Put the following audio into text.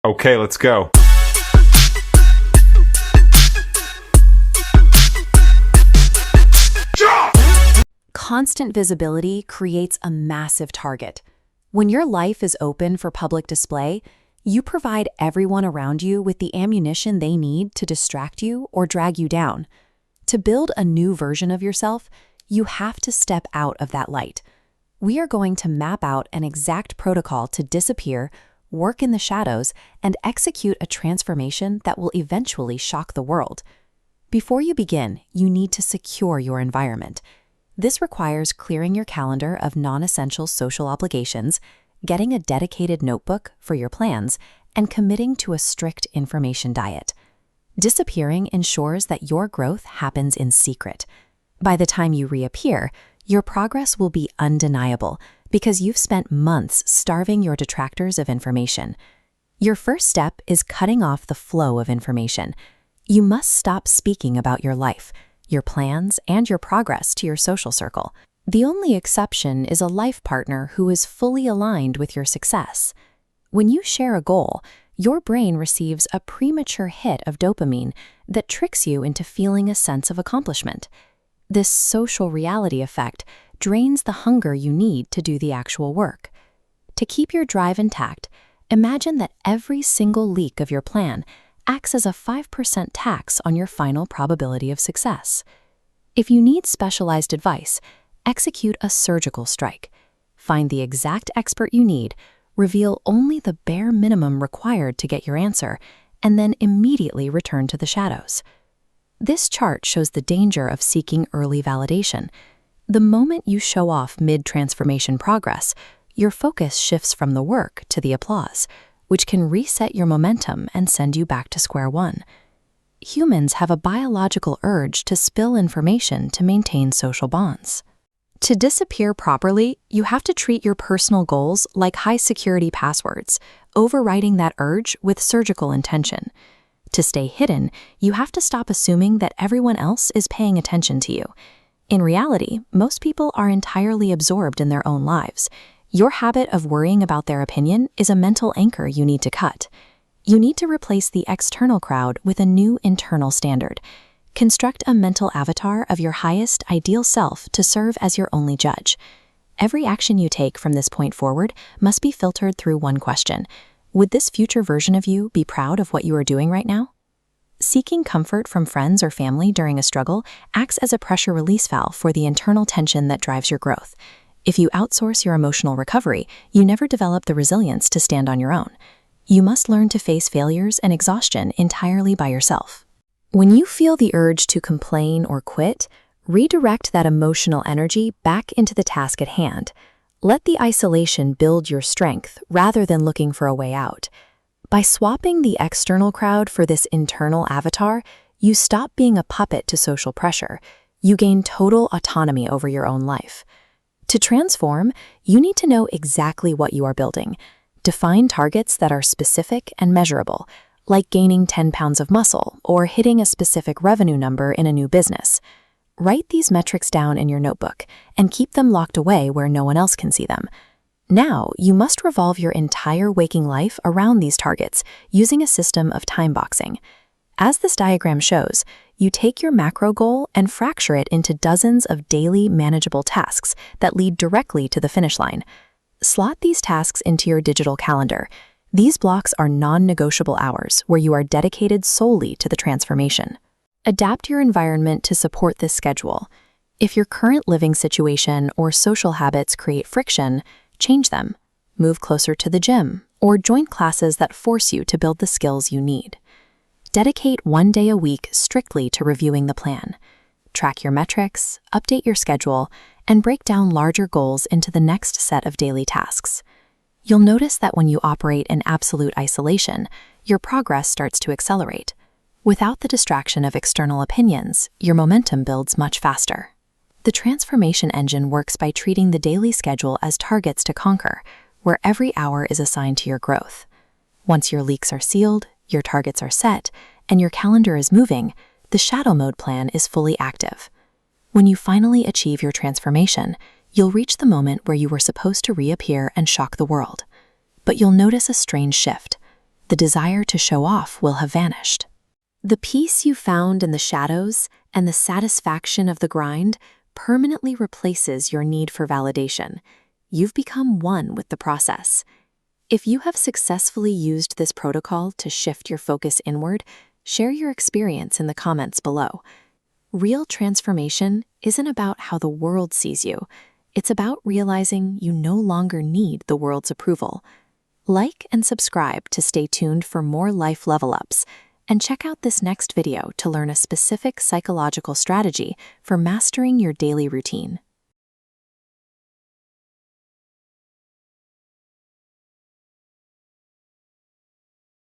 Okay, let's go. Constant visibility creates a massive target. When your life is open for public display, you provide everyone around you with the ammunition they need to distract you or drag you down. To build a new version of yourself, you have to step out of that light. We are going to map out an exact protocol to disappear, work in the shadows, and execute a transformation that will eventually shock the world. Before you begin, you need to secure your environment. This requires clearing your calendar of non-essential social obligations, getting a dedicated notebook for your plans, and committing to a strict information diet. Disappearing ensures that your growth happens in secret. By the time you reappear, your progress will be undeniable because you've spent months starving your detractors of information. Your first step is cutting off the flow of information. You must stop speaking about your life, your plans, and your progress to your social circle. The only exception is a life partner who is fully aligned with your success. When you share a goal, your brain receives a premature hit of dopamine that tricks you into feeling a sense of accomplishment. This social reality effect drains the hunger you need to do the actual work. To keep your drive intact, imagine that every single leak of your plan acts as a 5% tax on your final probability of success. If you need specialized advice, execute a surgical strike. Find the exact expert you need, reveal only the bare minimum required to get your answer, and then immediately return to the shadows. This chart shows the danger of seeking early validation. The moment you show off mid-transformation progress, your focus shifts from the work to the applause, which can reset your momentum and send you back to square one. Humans have a biological urge to spill information to maintain social bonds. To disappear properly, you have to treat your personal goals like high-security passwords, overriding that urge with surgical intention. To stay hidden, you have to stop assuming that everyone else is paying attention to you. In reality, most people are entirely absorbed in their own lives. Your habit of worrying about their opinion is a mental anchor you need to cut. You need to replace the external crowd with a new internal standard. Construct a mental avatar of your highest ideal self to serve as your only judge. Every action you take from this point forward must be filtered through one question. Would this future version of you be proud of what you are doing right now? Seeking comfort from friends or family during a struggle acts as a pressure release valve for the internal tension that drives your growth. If you outsource your emotional recovery, you never develop the resilience to stand on your own. You must learn to face failures and exhaustion entirely by yourself. When you feel the urge to complain or quit, redirect that emotional energy back into the task at hand. Let the isolation build your strength rather than looking for a way out. By swapping the external crowd for this internal avatar, you stop being a puppet to social pressure. You gain total autonomy over your own life. To transform, you need to know exactly what you are building. Define targets that are specific and measurable, like gaining 10 pounds of muscle or hitting a specific revenue number in a new business. Write these metrics down in your notebook and keep them locked away where no one else can see them. Now, you must revolve your entire waking life around these targets using a system of time boxing. As this diagram shows, you take your macro goal and fracture it into dozens of daily manageable tasks that lead directly to the finish line. Slot these tasks into your digital calendar. These blocks are non-negotiable hours where you are dedicated solely to the transformation. Adapt your environment to support this schedule. If your current living situation or social habits create friction, change them. Move closer to the gym or join classes that force you to build the skills you need. Dedicate one day a week strictly to reviewing the plan. Track your metrics, update your schedule, and break down larger goals into the next set of daily tasks. You'll notice that when you operate in absolute isolation, your progress starts to accelerate. Without the distraction of external opinions, your momentum builds much faster. The transformation engine works by treating the daily schedule as targets to conquer, where every hour is assigned to your growth. Once your leaks are sealed, your targets are set, and your calendar is moving, the shadow mode plan is fully active. When you finally achieve your transformation, you'll reach the moment where you were supposed to reappear and shock the world. But you'll notice a strange shift. the desire to show off will have vanished. The peace you found in the shadows and the satisfaction of the grind permanently replaces your need for validation. You've become one with the process. If you have successfully used this protocol to shift your focus inward, share your experience in the comments below. Real transformation isn't about how the world sees you. It's about realizing you no longer need the world's approval. Like and subscribe to stay tuned for more life level ups, and check out this next video to learn a specific psychological strategy for mastering your daily routine.